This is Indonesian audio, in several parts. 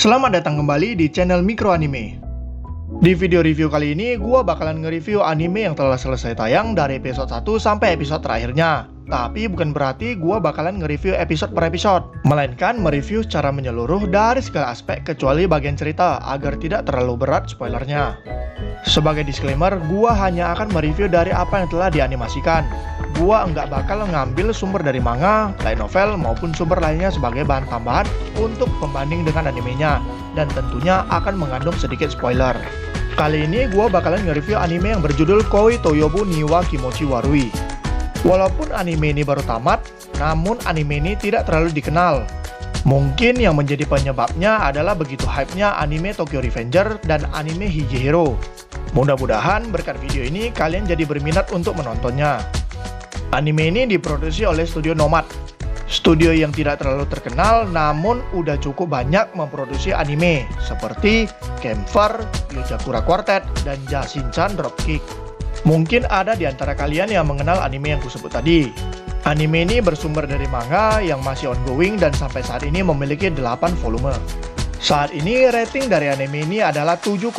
Selamat datang kembali di channel Mikro Anime. Di video review kali ini, gua bakalan nge-review anime yang telah selesai tayang dari episode 1 sampai episode terakhirnya. Tapi bukan berarti gua bakalan nge-review episode per episode, melainkan mereview secara menyeluruh dari segala aspek kecuali bagian cerita agar tidak terlalu berat spoilernya. Sebagai disclaimer, gua hanya akan mereview dari apa yang telah dianimasikan. Gua nggak bakal ngambil sumber dari manga, light novel, maupun sumber lainnya sebagai bahan tambahan untuk pembanding dengan animenya, dan tentunya akan mengandung sedikit spoiler. Kali ini gua bakalan nge-review anime yang berjudul Koi Toyobu ni wa Kimochi Warui. Walaupun anime ini baru tamat, namun anime ini tidak terlalu dikenal. Mungkin yang menjadi penyebabnya adalah begitu hype-nya anime Tokyo Revenger dan anime Higehiro. Mudah-mudahan berkat video ini kalian jadi berminat untuk menontonnya. Anime ini diproduksi oleh studio Nomad, studio yang tidak terlalu terkenal namun udah cukup banyak memproduksi anime seperti Camper, Yozakura Quartet, dan Jashin-chan Dropkick. Mungkin ada di antara kalian yang mengenal anime yang kusebut tadi. Anime ini bersumber dari manga yang masih ongoing dan sampai saat ini memiliki 8 volume. Saat ini rating dari anime ini adalah 7,22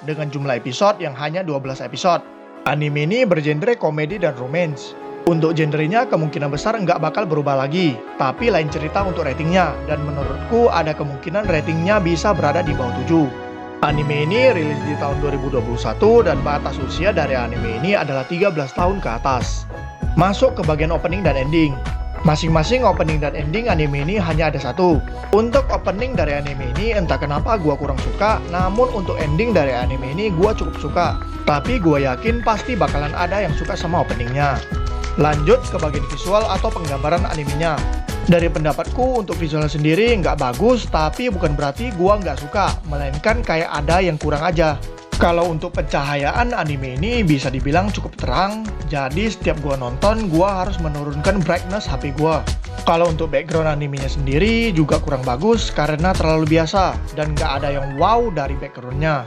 dengan jumlah episode yang hanya 12 episode. Anime ini bergenre komedi dan romance. Untuk genrenya kemungkinan besar nggak bakal berubah lagi, tapi lain cerita untuk ratingnya, dan menurutku ada kemungkinan ratingnya bisa berada di bawah 7. Anime ini rilis di tahun 2021 dan batas usia dari anime ini adalah 13 tahun ke atas. Masuk ke bagian opening dan ending. Masing-masing opening dan ending anime ini hanya ada satu. Untuk opening dari anime ini entah kenapa gua kurang suka, namun untuk ending dari anime ini gua cukup suka. Tapi gua yakin pasti bakalan ada yang suka sama openingnya. Lanjut ke bagian visual atau penggambaran animenya. Dari pendapatku untuk visualnya sendiri nggak bagus, tapi bukan berarti gua nggak suka, melainkan kayak ada yang kurang aja. Kalau untuk pencahayaan anime ini bisa dibilang cukup terang, jadi setiap gua nonton gua harus menurunkan brightness HP gua. Kalau untuk background animenya sendiri juga kurang bagus karena terlalu biasa dan nggak ada yang wow dari backgroundnya.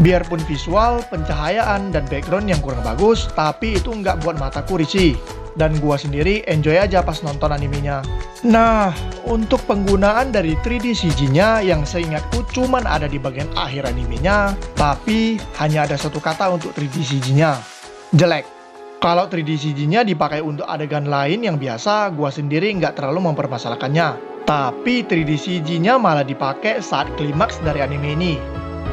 Biarpun visual, pencahayaan, dan background yang kurang bagus, tapi itu nggak buat mataku risih. Dan gua sendiri enjoy aja pas nonton animenya. Nah, untuk penggunaan dari 3D CG-nya yang seingatku cuman ada di bagian akhir animenya, tapi hanya ada satu kata untuk 3D CG-nya, jelek. Kalau 3D CG-nya dipakai untuk adegan lain yang biasa, gua sendiri nggak terlalu mempermasalahkannya. Tapi 3D CG-nya malah dipakai saat klimaks dari anime ini.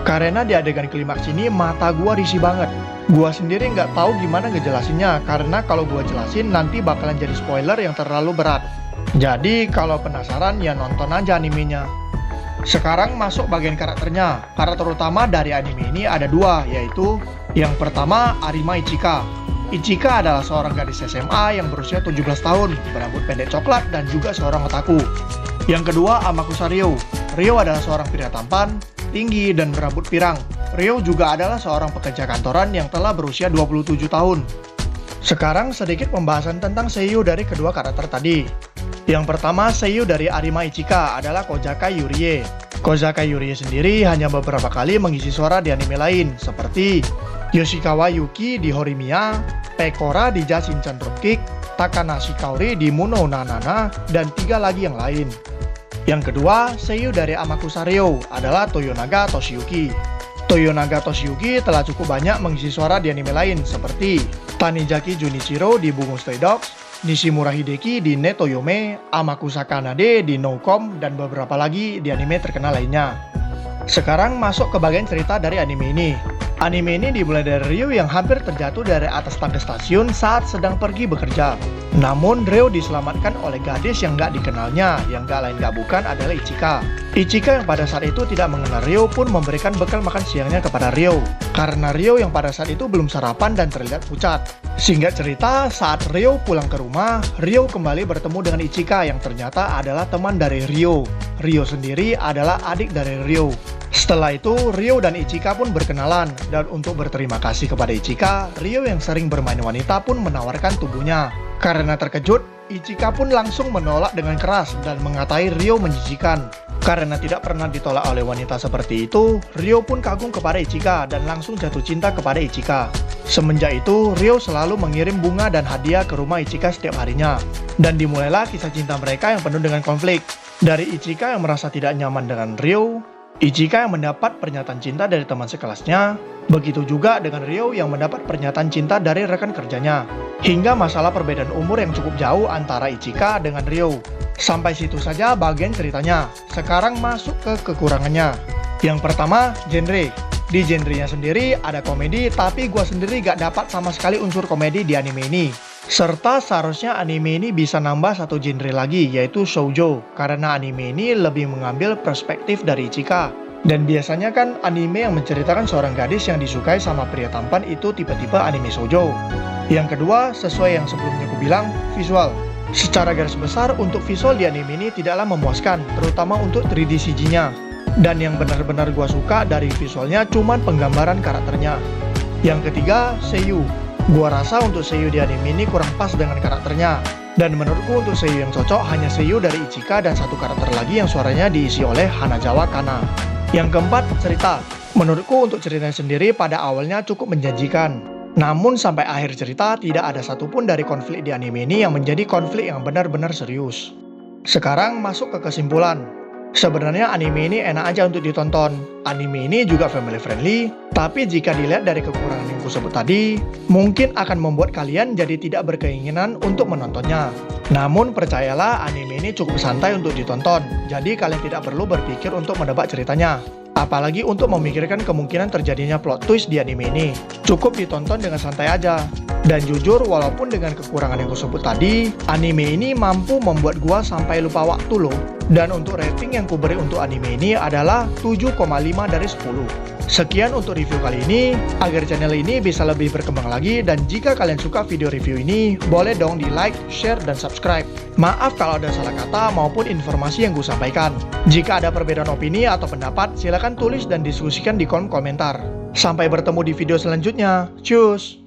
Karena di adegan klimaks ini mata gua risih banget. Gua sendiri nggak tahu gimana ngejelasinnya, karena kalau gua jelasin nanti bakalan jadi spoiler yang terlalu berat. Jadi kalau penasaran ya nonton aja animenya. Sekarang masuk bagian karakternya. Karakter utama dari anime ini ada dua, yaitu yang pertama Arima Ichika. Ichika adalah seorang gadis SMA yang berusia 17 tahun, berambut pendek coklat dan juga seorang otaku. Yang kedua Amakusa Ryo. Ryo adalah seorang pria tampan, tinggi dan berambut pirang. Ryo juga adalah seorang pekerja kantoran yang telah berusia 27 tahun. Sekarang sedikit pembahasan tentang seiyuu dari kedua karakter tadi. Yang pertama, seiyuu dari Arima Ichika adalah Kojaka Yurie. Kojaka Yurie sendiri hanya beberapa kali mengisi suara di anime lain, seperti Yoshikawa Yuki di Horimiya, Pekora di Jashin-chan Dropkick, Takanashi Kaori di Muno Nanana, dan 3 lagi yang lain. Yang kedua, seiyuu dari Amakusa Ryo adalah Toyonaga Toshiyuki. Toyonaga Toshiyuki telah cukup banyak mengisi suara di anime lain seperti Tanizaki Junichiro di Bungo Stray Dogs, Nishimura Hideki di Netoyome, Amakusa Kanade di No-Come, dan beberapa lagi di anime terkenal lainnya. Sekarang masuk ke bagian cerita dari anime ini. Anime ini dimulai dari Ryo yang hampir terjatuh dari atas tangga stasiun saat sedang pergi bekerja. Namun Ryo diselamatkan oleh gadis yang gak dikenalnya, yang gak lain gak bukan adalah Ichika. Ichika yang pada saat itu tidak mengenal Ryo pun memberikan bekal makan siangnya kepada Ryo. Karena Ryo yang pada saat itu belum sarapan dan terlihat pucat. Singkat cerita, saat Ryo pulang ke rumah, Ryo kembali bertemu dengan Ichika yang ternyata adalah teman dari Ryo. Ryo sendiri adalah adik dari Ryo. Setelah itu, Ryo dan Ichika pun berkenalan, dan untuk berterima kasih kepada Ichika, Ryo yang sering bermain wanita pun menawarkan tubuhnya. Karena terkejut, Ichika pun langsung menolak dengan keras dan mengatai Ryo menjijikan. Karena tidak pernah ditolak oleh wanita seperti itu, Ryo pun kagum kepada Ichika dan langsung jatuh cinta kepada Ichika. Semenjak itu, Ryo selalu mengirim bunga dan hadiah ke rumah Ichika setiap harinya. Dan dimulailah kisah cinta mereka yang penuh dengan konflik. Dari Ichika yang merasa tidak nyaman dengan Ryo, Ichika yang mendapat pernyataan cinta dari teman sekelasnya, begitu juga dengan Ryo yang mendapat pernyataan cinta dari rekan kerjanya, hingga masalah perbedaan umur yang cukup jauh antara Ichika dengan Ryo. Sampai situ saja bagian ceritanya. Sekarang masuk ke kekurangannya. Yang pertama, genre. Di genrenya sendiri ada komedi, tapi gua sendiri gak dapat sama sekali unsur komedi di anime ini. Serta seharusnya anime ini bisa nambah satu genre lagi, yaitu shoujo, karena anime ini lebih mengambil perspektif dari Ichika. Dan biasanya kan anime yang menceritakan seorang gadis yang disukai sama pria tampan itu tipe-tipe anime shoujo. Yang kedua, sesuai yang sebelumnya aku bilang, visual. Secara garis besar, untuk visual di anime ini tidaklah memuaskan, terutama untuk 3D CG-nya. Dan yang benar-benar gua suka dari visualnya cuman penggambaran karakternya. Yang ketiga, seiyuu. Gua rasa untuk seiyuu di anime ini kurang pas dengan karakternya. Dan menurutku untuk seiyuu yang cocok hanya seiyuu dari Ichika dan satu karakter lagi yang suaranya diisi oleh Hanazawa Kana. Yang keempat, cerita. Menurutku untuk ceritanya sendiri pada awalnya cukup menjanjikan. Namun sampai akhir cerita tidak ada satupun dari konflik di anime ini yang menjadi konflik yang benar-benar serius. Sekarang masuk ke kesimpulan. Sebenarnya anime ini enak aja untuk ditonton. Anime ini juga family friendly, tapi jika dilihat dari kekurangan yang kusebut tadi, mungkin akan membuat kalian jadi tidak berkeinginan untuk menontonnya. Namun percayalah, anime ini cukup santai untuk ditonton, jadi kalian tidak perlu berpikir untuk menebak ceritanya. Apalagi untuk memikirkan kemungkinan terjadinya plot twist di anime ini. Cukup ditonton dengan santai aja. Dan jujur, walaupun dengan kekurangan yang kusebut tadi, anime ini mampu membuat gua sampai lupa waktu loh. Dan untuk rating yang kuberi untuk anime ini adalah 7,5 dari 10. Sekian untuk review kali ini, agar channel ini bisa lebih berkembang lagi, dan jika kalian suka video review ini, boleh dong di like, share, dan subscribe. Maaf kalau ada salah kata maupun informasi yang gue sampaikan. Jika ada perbedaan opini atau pendapat, silakan tulis dan diskusikan di kolom komentar. Sampai bertemu di video selanjutnya. Cus!